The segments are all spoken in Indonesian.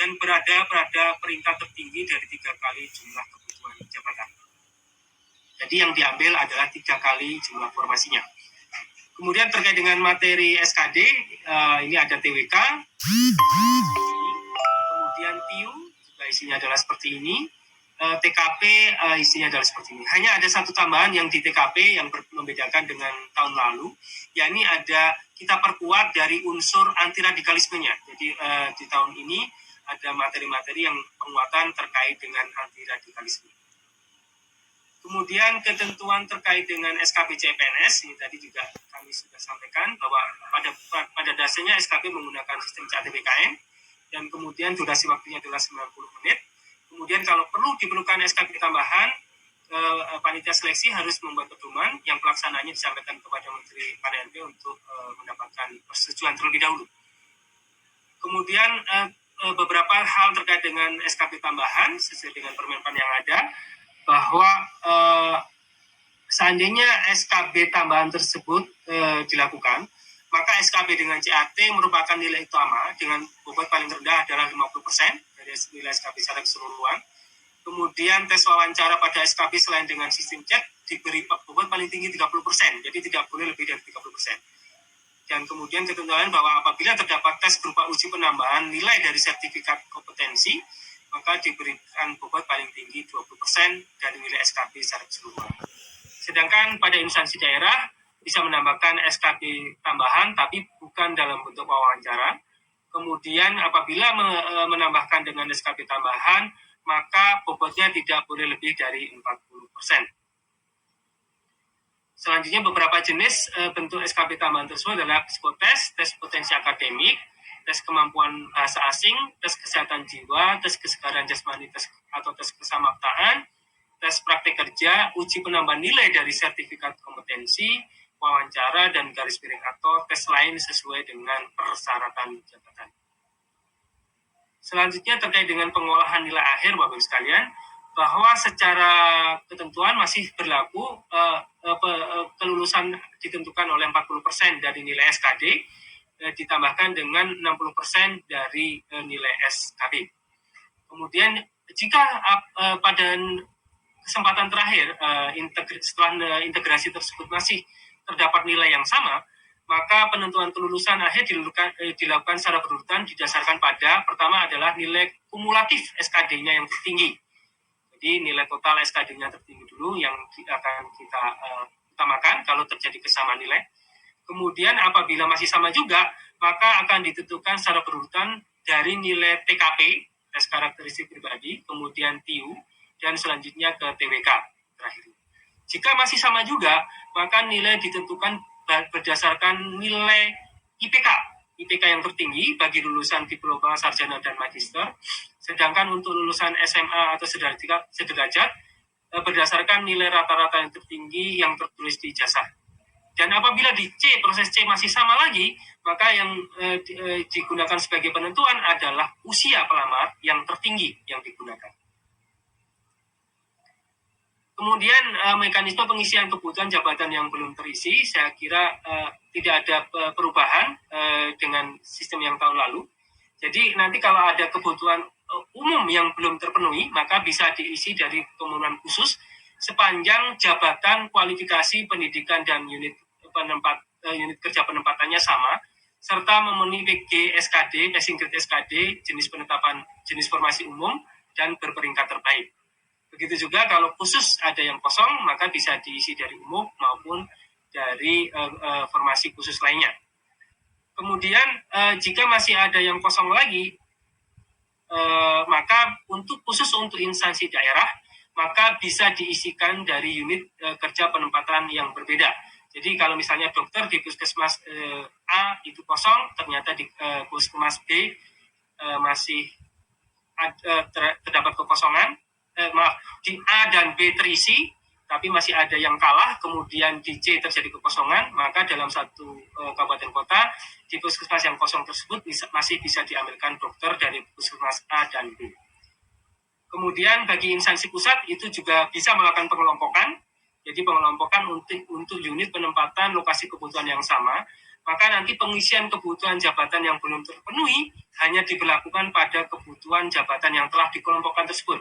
dan berada pada peringkat tertinggi dari 3 kali jumlah kebutuhan jabatan. Jadi yang diambil adalah 3 kali jumlah formasinya. Kemudian terkait dengan materi SKD, ini ada TWK, kemudian TIU, juga isinya adalah seperti ini, TKP isinya adalah seperti ini. Hanya ada satu tambahan yang di TKP yang membedakan dengan tahun lalu, yakni ada kita perkuat dari unsur anti radikalismenya. Jadi di tahun ini ada materi-materi yang penguatan terkait dengan anti radikalisme. Kemudian ketentuan terkait dengan SKP CPNS, ini tadi juga kami sudah sampaikan bahwa pada dasarnya SKP menggunakan sistem CATBKM dan kemudian durasi waktunya adalah 90 menit. Kemudian kalau perlu diperlukan SKP tambahan, panitia seleksi harus membuat pedoman yang pelaksanaannya disampaikan kepada Menteri PANRB untuk mendapatkan persetujuan terlebih dahulu. Kemudian beberapa hal terkait dengan SKP tambahan sesuai dengan Permenpan yang ada, bahwa seandainya SKB tambahan tersebut dilakukan, maka SKB dengan CAT merupakan nilai utama dengan bobot paling rendah adalah 50% dari nilai SKB secara keseluruhan. Kemudian tes wawancara pada SKB selain dengan sistem chat diberi bobot paling tinggi 30%, jadi tidak boleh lebih dari 30%. Dan kemudian ketentuan bahwa apabila terdapat tes berupa uji penambahan nilai dari sertifikat kompetensi, maka diberikan bobot paling tinggi 20% dari nilai SKB secara keseluruhan. Sedangkan pada instansi daerah bisa menambahkan SKB tambahan tapi bukan dalam bentuk wawancara. Kemudian apabila menambahkan dengan SKB tambahan, maka bobotnya tidak boleh lebih dari 40%. Selanjutnya beberapa jenis bentuk SKB tambahan tersebut adalah psikotes, tes potensi akademik, tes kemampuan bahasa asing, tes kesehatan jiwa, tes kesegaran jasmani, atau tes kesamaptaan, tes praktek kerja, uji penambahan nilai dari sertifikat kompetensi, wawancara, dan garis miring atau tes lain sesuai dengan persyaratan jabatan. Selanjutnya terkait dengan pengolahan nilai akhir, Bapak Ibu sekalian, bahwa secara ketentuan masih berlaku kelulusan ditentukan oleh 40% dari nilai SKD, ditambahkan dengan 60% dari nilai SKB. Kemudian jika pada kesempatan terakhir setelah integrasi tersebut masih terdapat nilai yang sama, maka penentuan kelulusan akhir dilakukan secara berurutan didasarkan pada pertama adalah nilai kumulatif SKD-nya yang tertinggi. Jadi nilai total SKD-nya tertinggi dulu yang akan kita utamakan kalau terjadi kesamaan nilai. Kemudian apabila masih sama juga, maka akan ditentukan secara berurutan dari nilai TKP, tes karakteristik pribadi, kemudian TIU, dan selanjutnya ke TWK terakhir. Jika masih sama juga, maka nilai ditentukan berdasarkan nilai IPK yang tertinggi bagi lulusan diploma, sarjana, dan magister, sedangkan untuk lulusan SMA atau sederajat berdasarkan nilai rata-rata yang tertinggi yang tertulis di ijazah. Dan apabila di C, proses C masih sama lagi, maka yang digunakan sebagai penentuan adalah usia pelamar yang tertinggi yang digunakan. Kemudian mekanisme pengisian kebutuhan jabatan yang belum terisi, saya kira tidak ada perubahan dengan sistem yang tahun lalu. Jadi nanti kalau ada kebutuhan umum yang belum terpenuhi, maka bisa diisi dari pembunuhan khusus sepanjang jabatan, kualifikasi, pendidikan, dan unit kerja penempatannya sama, serta memenuhi PG SKD, passing grade SKD, jenis formasi umum, dan berperingkat terbaik. Begitu juga kalau khusus ada yang kosong, maka bisa diisi dari umum maupun dari formasi khusus lainnya. Kemudian jika masih ada yang kosong lagi, maka khusus untuk instansi daerah, maka bisa diisikan dari unit kerja penempatan yang berbeda. Jadi kalau misalnya dokter di puskesmas A itu kosong, ternyata di puskesmas B masih terdapat kekosongan, di A dan B terisi, tapi masih ada yang kalah, kemudian di C terjadi kekosongan, maka dalam satu kabupaten kota, di puskesmas yang kosong tersebut masih bisa diambilkan dokter dari puskesmas A dan B. Kemudian bagi instansi pusat itu juga bisa melakukan pengelompokan. Jadi pengelompokan untuk unit penempatan lokasi kebutuhan yang sama, maka nanti pengisian kebutuhan jabatan yang belum terpenuhi hanya diberlakukan pada kebutuhan jabatan yang telah dikelompokkan tersebut.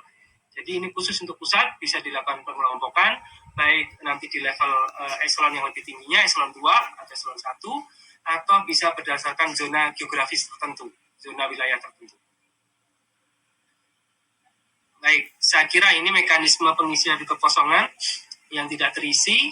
Jadi ini khusus untuk pusat, bisa dilakukan pengelompokan, baik nanti di level eselon yang lebih tingginya, eselon 2 atau eselon 1, atau bisa berdasarkan zona geografis tertentu, zona wilayah tertentu. Baik, saya kira ini mekanisme pengisian kekosongan yang tidak terisi.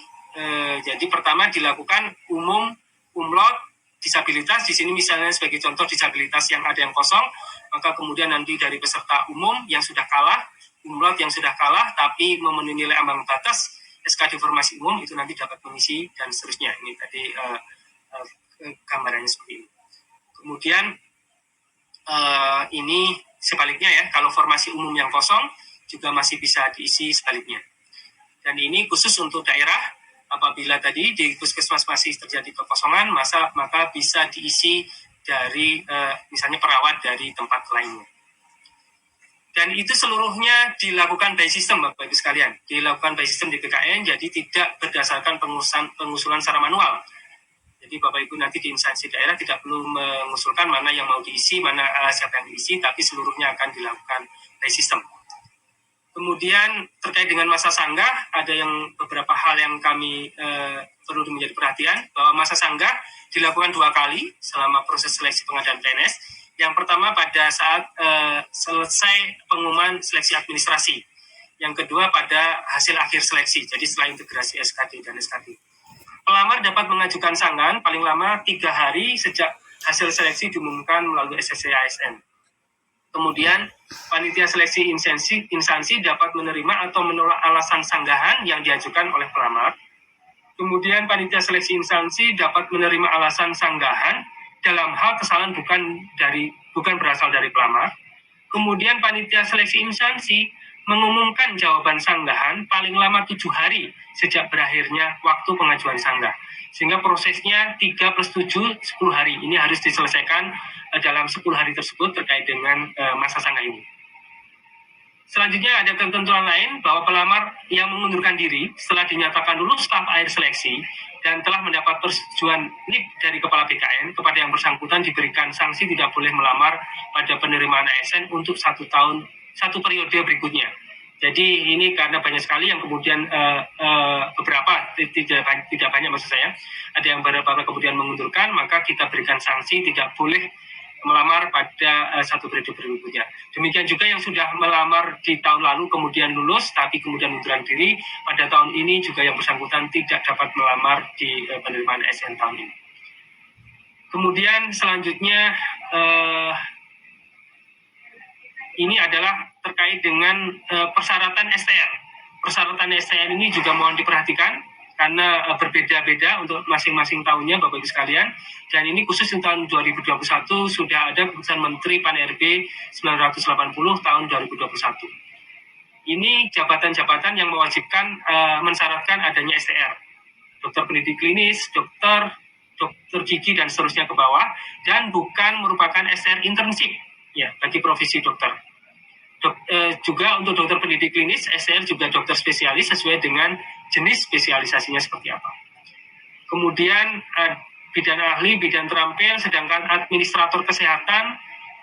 Jadi pertama dilakukan umum, umlaut, disabilitas. Di sini misalnya sebagai contoh disabilitas yang ada yang kosong, maka kemudian nanti dari peserta umum yang sudah kalah, umlaut yang sudah kalah tapi memenuhi nilai ambang batas SKD formasi umum itu nanti dapat mengisi dan seterusnya. Ini tadi gambarannya seperti ini. Kemudian ini sebaliknya ya, kalau formasi umum yang kosong juga masih bisa diisi sebaliknya. Dan ini khusus untuk daerah, apabila tadi di puskesmas masih terjadi kekosongan, maka bisa diisi dari misalnya perawat dari tempat lainnya. Dan itu seluruhnya dilakukan by system, Bapak Ibu sekalian. Dilakukan by system di BKN, jadi tidak berdasarkan pengusulan secara manual. Jadi Bapak Ibu nanti di instansi daerah tidak perlu mengusulkan mana yang mau diisi, mana siapa yang diisi, tapi seluruhnya akan dilakukan by system. Kemudian terkait dengan masa sanggah, ada beberapa hal yang kami perlu menjadi perhatian, bahwa masa sanggah dilakukan 2 kali selama proses seleksi pengadaan PNS. Yang pertama pada saat selesai pengumuman seleksi administrasi. Yang kedua pada hasil akhir seleksi, jadi setelah integrasi SKD dan SKD. Pelamar dapat mengajukan sanggahan paling lama 3 hari sejak hasil seleksi diumumkan melalui SSC ASN. Kemudian panitia seleksi instansi dapat menerima atau menolak alasan sanggahan yang diajukan oleh pelamar. Kemudian panitia seleksi instansi dapat menerima alasan sanggahan dalam hal kesalahan bukan berasal dari pelamar. Kemudian panitia seleksi instansi mengumumkan jawaban sanggahan paling lama 7 hari sejak berakhirnya waktu pengajuan sanggah. Sehingga prosesnya 3 + 7, 10 hari. Ini harus diselesaikan dalam 10 hari tersebut terkait dengan masa sanggah ini. Selanjutnya ada ketentuan lain bahwa pelamar yang mengundurkan diri setelah dinyatakan lulus tahap akhir seleksi dan telah mendapat persetujuan NIP dari Kepala BKN, kepada yang bersangkutan diberikan sanksi tidak boleh melamar pada penerimaan ASN untuk 1 tahun, 1 periode berikutnya. Jadi ini karena banyak sekali yang kemudian beberapa, tidak banyak maksud saya, ada yang beberapa kemudian mengundurkan, maka kita berikan sanksi tidak boleh melamar pada 1 periode berikutnya. Demikian juga yang sudah melamar di tahun lalu kemudian lulus tapi kemudian mengundurkan diri, pada tahun ini juga yang bersangkutan tidak dapat melamar di penerimaan ASN tahun ini. Kemudian selanjutnya ini adalah terkait dengan persyaratan STR. Persyaratan STR ini juga mohon diperhatikan karena berbeda-beda untuk masing-masing tahunnya Bapak Ibu sekalian. Dan ini khusus untuk tahun 2021 sudah ada keputusan Menteri Pan-RB 980 tahun 2021. Ini jabatan-jabatan yang mewajibkan mensyaratkan adanya STR. Dokter pendidik klinis, dokter gigi dan seterusnya ke bawah, dan bukan merupakan STR internship ya bagi profesi dokter. Juga untuk dokter pendidik klinis, STR juga dokter spesialis sesuai dengan jenis spesialisasinya seperti apa. Kemudian bidan ahli, bidan terampil, sedangkan administrator kesehatan,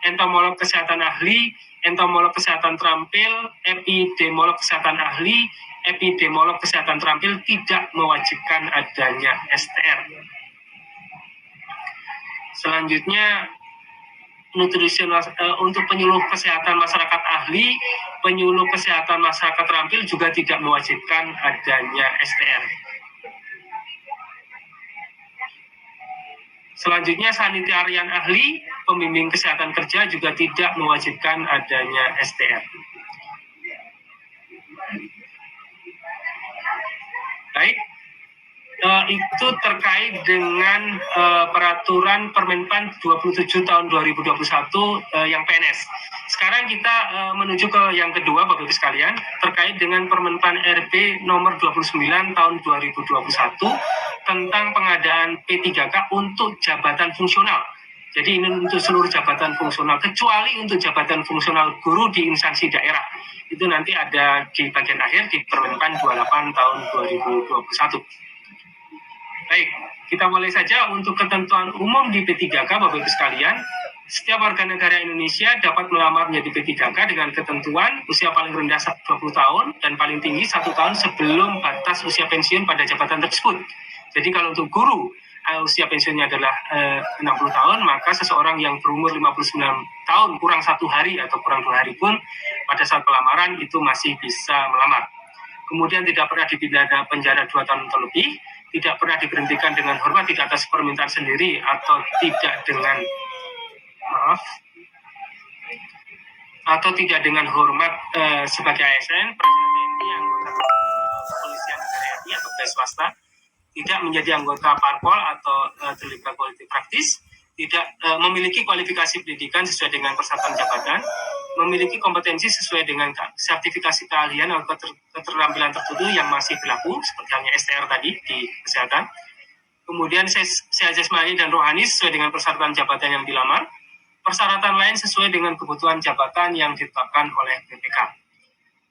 entomolog kesehatan ahli, entomolog kesehatan terampil, epidemiolog kesehatan ahli, epidemiolog kesehatan terampil tidak mewajibkan adanya STR. Selanjutnya nutrisional untuk penyuluh kesehatan masyarakat ahli, penyuluh kesehatan masyarakat terampil juga tidak mewajibkan adanya STR. Selanjutnya sanitarian ahli, pembimbing kesehatan kerja juga tidak mewajibkan adanya STR. Baik. Itu terkait dengan peraturan Permenpan 27 tahun 2021 yang PNS. Sekarang kita menuju ke yang kedua Bapak Ibu sekalian, terkait dengan Permenpan RB nomor 29 tahun 2021 tentang pengadaan P3K untuk jabatan fungsional. Jadi ini untuk seluruh jabatan fungsional, kecuali untuk jabatan fungsional guru di instansi daerah. Itu nanti ada di bagian akhir di Permenpan 28 tahun 2021. Baik, Kita mulai saja untuk ketentuan umum di P3K, Bapak Ibu sekalian. Setiap warga negara Indonesia dapat melamar menjadi P3K dengan ketentuan usia paling rendah 20 tahun dan paling tinggi 1 tahun sebelum batas usia pensiun pada jabatan tersebut. Jadi kalau untuk guru, usia pensiunnya adalah 60 tahun, maka seseorang yang berumur 59 tahun kurang 1 hari atau kurang 2 hari pun pada saat pelamaran itu masih bisa melamar. Kemudian tidak pernah dipidana penjara 2 tahun atau lebih, tidak pernah diberhentikan dengan hormat tidak atas permintaan sendiri atau tidak dengan hormat sebagai ASN, prajurit TNI, anggota kepolisian negara RI atau pegawai swasta, tidak menjadi anggota parpol atau terlibat politik praktis, tidak memiliki kualifikasi pendidikan sesuai dengan persyaratan jabatan, memiliki kompetensi sesuai dengan sertifikasi keahlian atau keterampilan tertentu yang masih berlaku, seperti halnya STR tadi di kesehatan. Kemudian sehat jasmani dan rohani sesuai dengan persyaratan jabatan yang dilamar. Persyaratan lain sesuai dengan kebutuhan jabatan yang ditetapkan oleh BPK.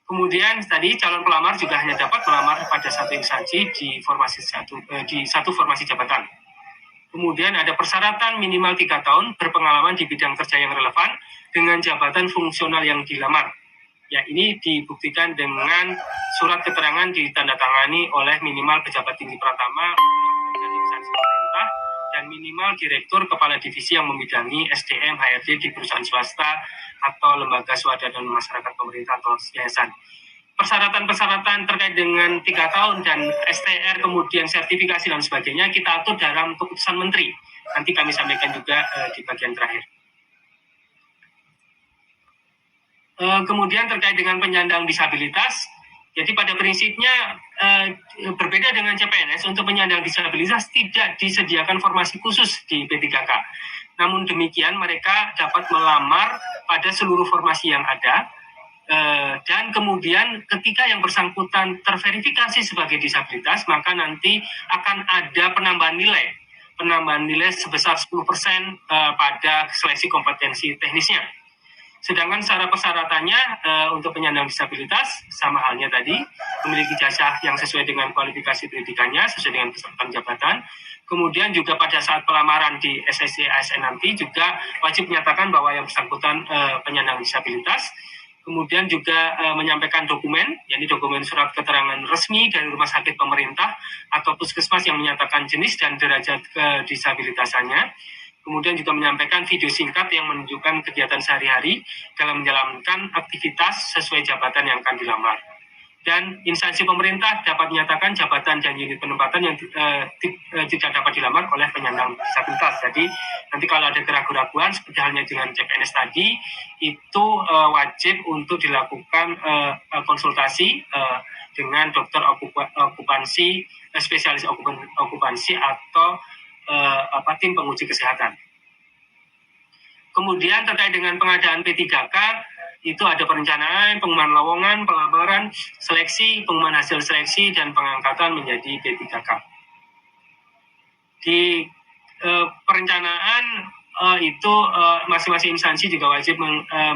Kemudian tadi calon pelamar juga hanya dapat melamar pada satu instansi di satu formasi jabatan. Kemudian ada persyaratan minimal 3 tahun berpengalaman di bidang kerja yang relevan dengan jabatan fungsional yang dilamar. Ya, ini dibuktikan dengan surat keterangan ditandatangani oleh minimal pejabat tinggi pratama yang di instansi pemerintah dan minimal direktur kepala divisi yang membidangi SDM HRD di perusahaan swasta atau lembaga swadaya dan masyarakat pemerintah atau yayasan. Persyaratan-persyaratan terkait dengan 3 tahun dan STR, kemudian sertifikasi dan sebagainya, kita atur dalam keputusan menteri. Nanti kami sampaikan juga di bagian terakhir. Kemudian terkait dengan penyandang disabilitas, jadi pada prinsipnya berbeda dengan CPNS, untuk penyandang disabilitas tidak disediakan formasi khusus di P3K. Namun demikian mereka dapat melamar pada seluruh formasi yang ada, dan kemudian ketika yang bersangkutan terverifikasi sebagai disabilitas, maka nanti akan ada penambahan nilai sebesar 10% pada seleksi kompetensi teknisnya. Sedangkan secara persyaratannya untuk penyandang disabilitas sama halnya tadi, memiliki jasa yang sesuai dengan kualifikasi pendidikannya, sesuai dengan persyaratan jabatan. Kemudian juga pada saat pelamaran di SSC ASN nanti juga wajib menyatakan bahwa yang bersangkutan penyandang disabilitas. Kemudian juga menyampaikan dokumen, yakni dokumen surat keterangan resmi dari rumah sakit pemerintah atau puskesmas yang menyatakan jenis dan derajat kedisabilitasannya. Kemudian juga menyampaikan video singkat yang menunjukkan kegiatan sehari-hari dalam menjalankan aktivitas sesuai jabatan yang akan dilamar. Dan instansi pemerintah dapat menyatakan jabatan dan unit penempatan yang tidak dapat dilamar oleh penyandang disabilitas. Jadi nanti kalau ada keraguan-keraguan seperti halnya dengan CPNS tadi, itu wajib untuk dilakukan konsultasi dengan dokter okupansi, spesialis okupansi atau tim penguji kesehatan. Kemudian terkait dengan pengadaan P3K, itu ada perencanaan, pengumuman lowongan, pelamaran, seleksi, pengumuman hasil seleksi, dan pengangkatan menjadi P3K. Di perencanaan itu masing-masing instansi juga wajib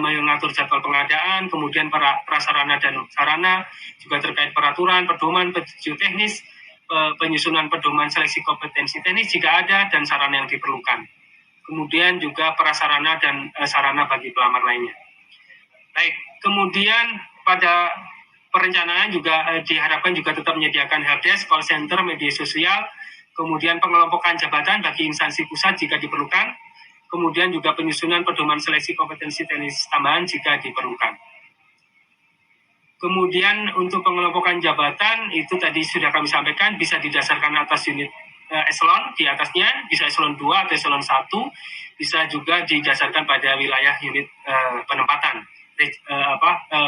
mengatur jadwal pengadaan, kemudian prasarana dan sarana, juga terkait peraturan, pedoman, petunjuk teknis, penyusunan pedoman seleksi kompetensi teknis jika ada, dan sarana yang diperlukan. Kemudian juga prasarana dan sarana bagi pelamar lainnya. Baik, kemudian pada perencanaan juga diharapkan juga tetap menyediakan helpdesk, call center, media sosial, kemudian pengelompokan jabatan bagi instansi pusat jika diperlukan, kemudian juga penyusunan pedoman seleksi kompetensi teknis tambahan jika diperlukan. Kemudian untuk pengelompokan jabatan itu tadi sudah kami sampaikan bisa didasarkan atas unit eselon di atasnya, bisa eselon 2 atau eselon 1, bisa juga didasarkan pada wilayah unit penempatan,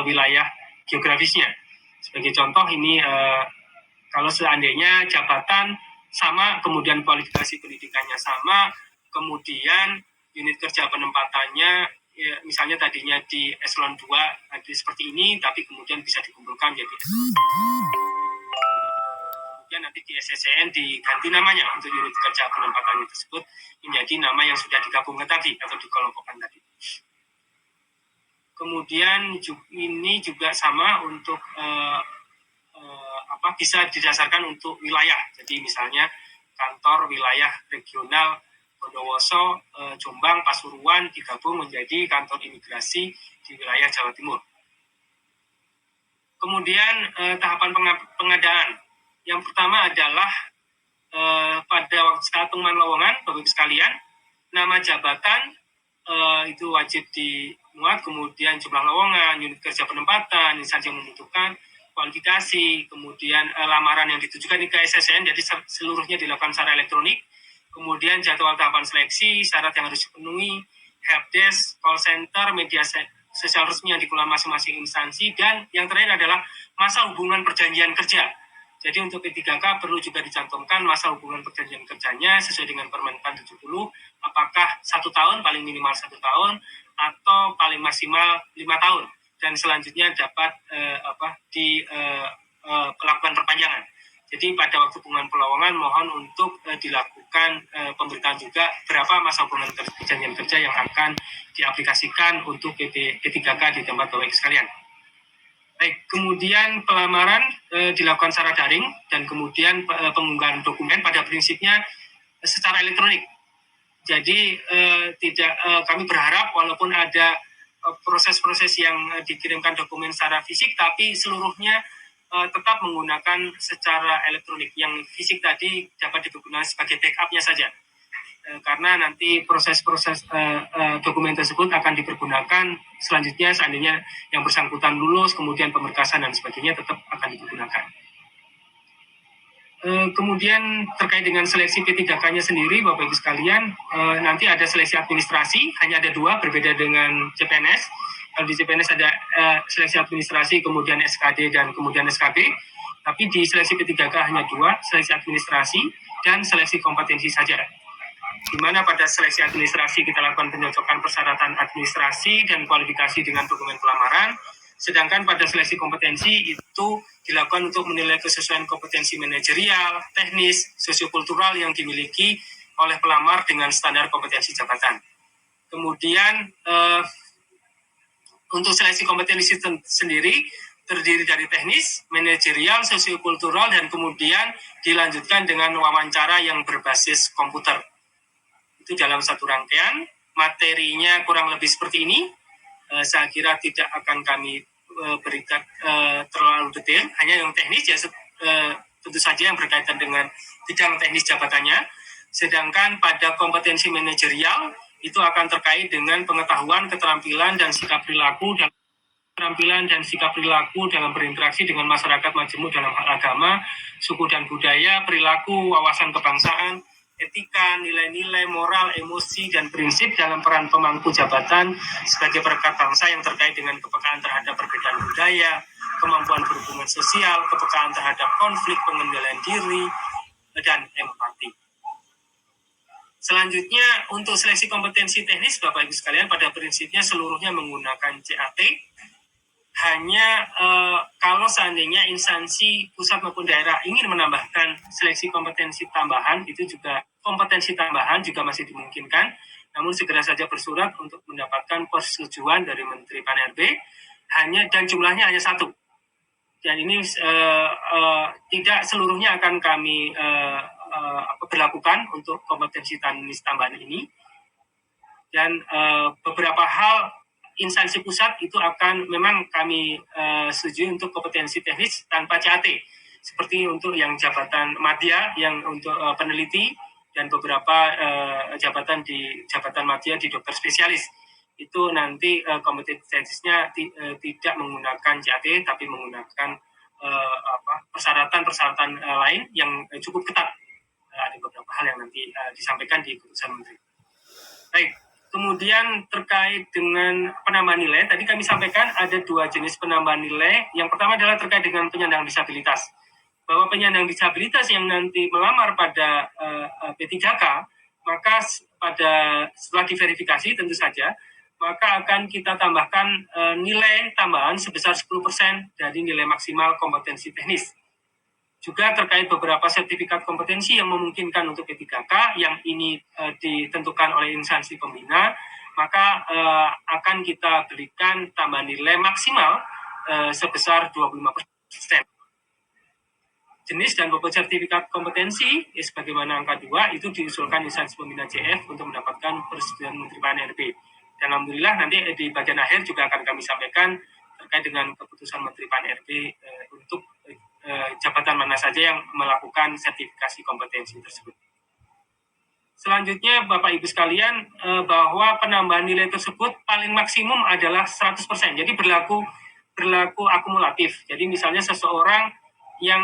wilayah geografisnya. Sebagai contoh ini kalau seandainya jabatan sama, kemudian kualifikasi pendidikannya sama, kemudian unit kerja penempatannya ya, misalnya tadinya di eselon 2 seperti ini, tapi kemudian bisa dikumpulkan jadi eselon 1. Kemudian nanti di SSCN diganti namanya untuk unit kerja penempatannya tersebut menjadi nama yang sudah digabungkan tadi atau dikelompokkan tadi. Kemudian ini juga sama untuk bisa didasarkan untuk wilayah. Jadi misalnya kantor wilayah regional Bondowoso, Jombang, Pasuruan digabung menjadi kantor imigrasi di wilayah Jawa Timur. Kemudian tahapan pengadaan. Yang pertama adalah pada waktu saat pengumuman lowongan, Bapak Ibu sekalian, nama jabatan itu wajib dimuat, kemudian jumlah lowongan, unit kerja penempatan, instansi yang membutuhkan, kualifikasi, kemudian lamaran yang ditujukan ke SSN, jadi seluruhnya dilakukan secara elektronik, kemudian jadwal tahapan seleksi, syarat yang harus dipenuhi, helpdesk, call center, media sosial resmi yang dikelola masing-masing instansi, dan yang terakhir adalah masa hubungan perjanjian kerja. Jadi untuk P3K perlu juga dicantumkan masa hubungan perjanjian kerjanya sesuai dengan Permenpan 70, apakah 1 tahun, paling minimal 1 tahun, atau paling maksimal 5 tahun, dan selanjutnya dapat melakukan perpanjangan. Jadi pada waktu pengumuman pelowongan mohon untuk dilakukan pemberitaan juga berapa masa hubungan perjanjian kerja yang akan diaplikasikan untuk P3K di tempat Bapak Ibu sekalian. Baik, kemudian pelamaran dilakukan secara daring dan kemudian pengunggahan dokumen pada prinsipnya secara elektronik. Jadi kami berharap walaupun ada proses-proses yang dikirimkan dokumen secara fisik, tapi seluruhnya tetap menggunakan secara elektronik. Yang fisik tadi dapat digunakan sebagai backup-nya saja. Karena nanti proses-proses dokumen tersebut akan dipergunakan selanjutnya seandainya yang bersangkutan lulus, kemudian pemberkasan dan sebagainya tetap akan digunakan. Kemudian terkait dengan seleksi P3K-nya sendiri, Bapak Ibu sekalian, nanti ada seleksi administrasi, hanya ada 2, berbeda dengan CPNS. Kalau di CPNS ada seleksi administrasi, kemudian SKD dan kemudian SKB. Tapi di seleksi P3K hanya 2, seleksi administrasi dan seleksi kompetensi saja. Di mana pada seleksi administrasi kita lakukan penyocokan persyaratan administrasi dan kualifikasi dengan dokumen pelamaran, sedangkan pada seleksi kompetensi itu dilakukan untuk menilai kesesuaian kompetensi manajerial, teknis, sosiokultural yang dimiliki oleh pelamar dengan standar kompetensi jabatan. Kemudian untuk seleksi kompetensi sendiri terdiri dari teknis, manajerial, sosiokultural, dan kemudian dilanjutkan dengan wawancara yang berbasis komputer. Itu dalam satu rangkaian, materinya kurang lebih seperti ini. Saya kira tidak akan kami berikan terlalu detail, hanya yang teknis ya tentu saja yang berkaitan dengan bidang teknis jabatannya. Sedangkan pada kompetensi manajerial itu akan terkait dengan pengetahuan, keterampilan dan sikap perilaku dalam berinteraksi dengan masyarakat majemuk dalam hal agama, suku dan budaya, perilaku, wawasan kebangsaan, etika, nilai-nilai, moral, emosi, dan prinsip dalam peran pemangku jabatan sebagai perekat bangsa yang terkait dengan kepekaan terhadap perbedaan budaya, kemampuan berhubungan sosial, kepekaan terhadap konflik, pengendalian diri, dan empati. Selanjutnya, untuk seleksi kompetensi teknis, Bapak Ibu sekalian, pada prinsipnya seluruhnya menggunakan CAT. Hanya kalau seandainya instansi pusat maupun daerah ingin menambahkan seleksi kompetensi tambahan, itu juga kompetensi tambahan juga masih dimungkinkan, namun segera saja bersurat untuk mendapatkan persetujuan dari Menteri Pan-RB, dan jumlahnya hanya 1. Dan ini tidak seluruhnya akan kami berlakukan untuk kompetensi teknis tambahan ini. Dan beberapa hal instansi pusat itu akan memang kami setujui untuk kompetensi teknis tanpa CAT, seperti untuk yang jabatan madya yang untuk peneliti dan beberapa jabatan madya di dokter spesialis. Itu nanti kompetensi teknisnya tidak menggunakan CAT tapi menggunakan persyaratan lain yang cukup ketat. Ada beberapa hal yang nanti disampaikan di keputusan menteri. Baik. Kemudian terkait dengan penambahan nilai, tadi kami sampaikan ada 2 jenis penambahan nilai. Yang pertama adalah terkait dengan penyandang disabilitas. Bahwa penyandang disabilitas yang nanti melamar pada P3K, maka setelah diverifikasi tentu saja, maka akan kita tambahkan nilai tambahan sebesar 10% dari nilai maksimal kompetensi teknis. Juga terkait beberapa sertifikat kompetensi yang memungkinkan untuk P3K yang ini ditentukan oleh instansi pembina, maka akan kita berikan tambahan nilai maksimal sebesar 25%. jenis dan bobot sertifikat kompetensi sebagaimana angka 2 itu diusulkan instansi pembina CF untuk mendapatkan persetujuan Menteri PAN-RB. Dan alhamdulillah nanti di bagian akhir juga akan kami sampaikan terkait dengan keputusan Menteri PAN-RB untuk jabatan mana saja yang melakukan sertifikasi kompetensi tersebut. Selanjutnya Bapak Ibu sekalian, bahwa penambahan nilai tersebut paling maksimum adalah 100%. Jadi berlaku akumulatif. Jadi misalnya seseorang yang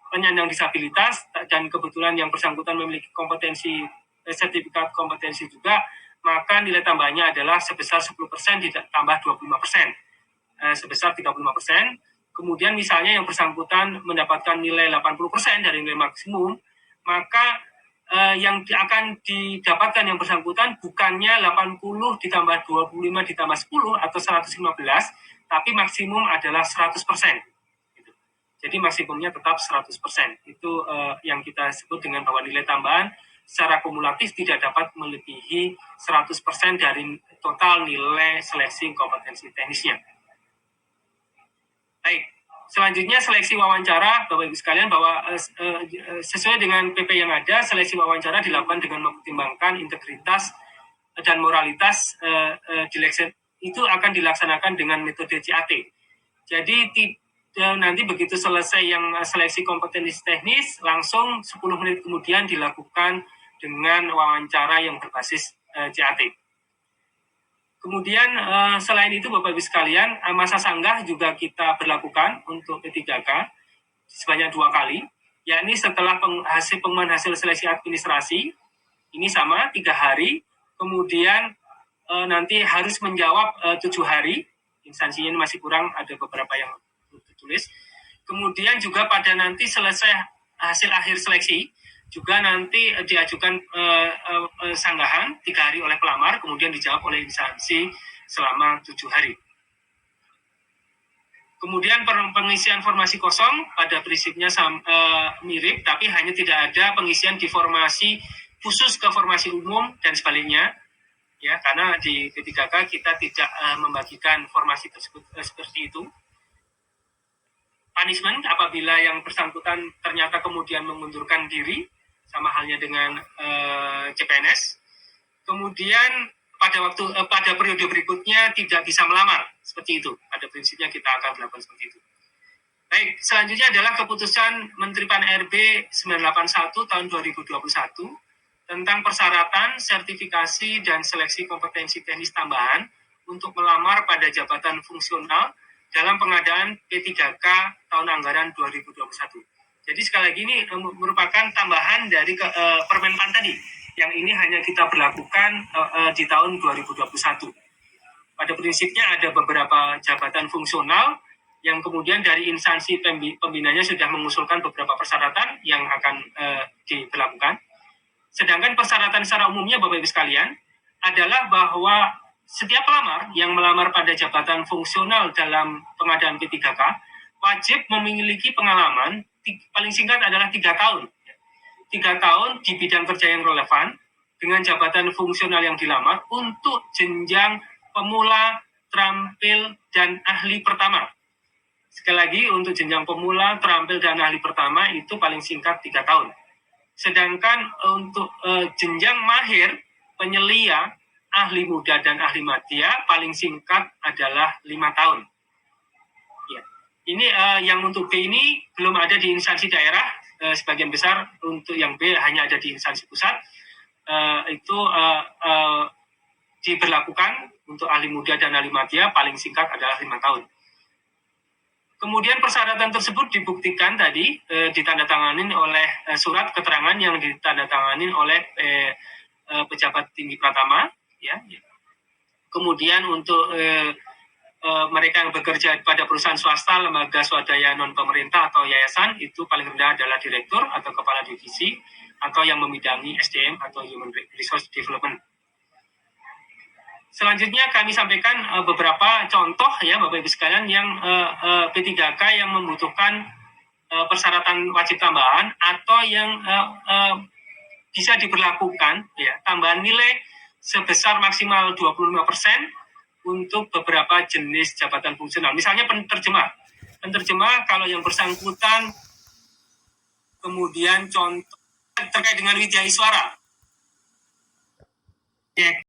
penyandang disabilitas dan kebetulan yang bersangkutan memiliki kompetensi sertifikat kompetensi juga, maka nilai tambahnya adalah sebesar 10% ditambah 25%, sebesar 35%. Kemudian misalnya yang bersangkutan mendapatkan nilai 80% dari nilai maksimum, maka yang akan didapatkan yang bersangkutan bukannya 80 ditambah 25 ditambah 10 atau 115, tapi maksimum adalah 100%. Jadi maksimumnya tetap 100%. Itu yang kita sebut dengan bahwa nilai tambahan secara kumulatif tidak dapat melebihi 100% dari total nilai seleksi kompetensi teknisnya. Baik, selanjutnya seleksi wawancara, Bapak Ibu sekalian, bahwa sesuai dengan PP yang ada, seleksi wawancara dilakukan dengan mempertimbangkan integritas dan moralitas itu akan dilaksanakan dengan metode CAT. Jadi nanti begitu selesai yang seleksi kompetensi teknis, langsung 10 menit kemudian dilakukan dengan wawancara yang berbasis CAT. Kemudian selain itu Bapak Ibu sekalian, masa sanggah juga kita berlakukan untuk P3K sebanyak 2 kali, yakni setelah pengumuman hasil seleksi administrasi, ini sama 3 hari, kemudian nanti harus menjawab 7 hari, instansinya ini masih kurang, ada beberapa yang tertulis. Kemudian juga pada nanti selesai hasil akhir seleksi, juga nanti diajukan sanggahan 3 hari oleh pelamar, kemudian dijawab oleh instansi selama 7 hari. Kemudian pengisian formasi kosong pada prinsipnya mirip, tapi hanya tidak ada pengisian di formasi khusus ke formasi umum dan sebaliknya, ya, karena di P3K kita tidak membagikan formasi tersebut seperti itu. Punishment apabila yang bersangkutan ternyata kemudian mengundurkan diri, sama halnya dengan CPNS. Kemudian pada periode berikutnya tidak bisa melamar, seperti itu. Pada prinsipnya kita akan melakukan seperti itu. Baik, selanjutnya adalah keputusan Menteri PAN-RB 981 tahun 2021 tentang persyaratan, sertifikasi, dan seleksi kompetensi teknis tambahan untuk melamar pada jabatan fungsional dalam pengadaan P3K tahun anggaran 2021. Jadi sekali lagi ini merupakan tambahan dari Permenpan tadi, yang ini hanya kita berlakukan di tahun 2021. Pada prinsipnya ada beberapa jabatan fungsional yang kemudian dari instansi pembinanya sudah mengusulkan beberapa persyaratan yang akan diberlakukan. Sedangkan persyaratan secara umumnya Bapak Ibu sekalian adalah bahwa setiap pelamar yang melamar pada jabatan fungsional dalam pengadaan P3K wajib memiliki pengalaman paling singkat adalah 3 tahun. 3 tahun di bidang kerja yang relevan dengan jabatan fungsional yang dilamar untuk jenjang pemula, terampil, dan ahli pertama. Sekali lagi, untuk jenjang pemula, terampil, dan ahli pertama itu paling singkat 3 tahun. Sedangkan untuk jenjang mahir, penyelia, ahli muda, dan ahli madya paling singkat adalah 5 tahun. Ya. Ini yang untuk B ini belum ada di instansi daerah, sebagian besar. Untuk yang B hanya ada di instansi pusat. Itu diberlakukan untuk ahli muda dan ahli madya paling singkat adalah 5 tahun. Kemudian persyaratan tersebut dibuktikan tadi ditandatangani oleh surat keterangan yang ditandatangani oleh pejabat tinggi pratama, ya. Kemudian untuk mereka yang bekerja pada perusahaan swasta, lembaga swadaya non pemerintah atau yayasan, itu paling rendah adalah direktur atau kepala divisi atau yang membidangi SDM atau Human Resource Development. Selanjutnya kami sampaikan beberapa contoh ya Bapak Ibu sekalian yang P3K yang membutuhkan persyaratan wajib tambahan atau yang bisa diberlakukan ya tambahan nilai sebesar maksimal 25% untuk beberapa jenis jabatan fungsional. Misalnya penerjemah. Penerjemah kalau yang bersangkutan kemudian contoh terkait dengan Widya Iswara.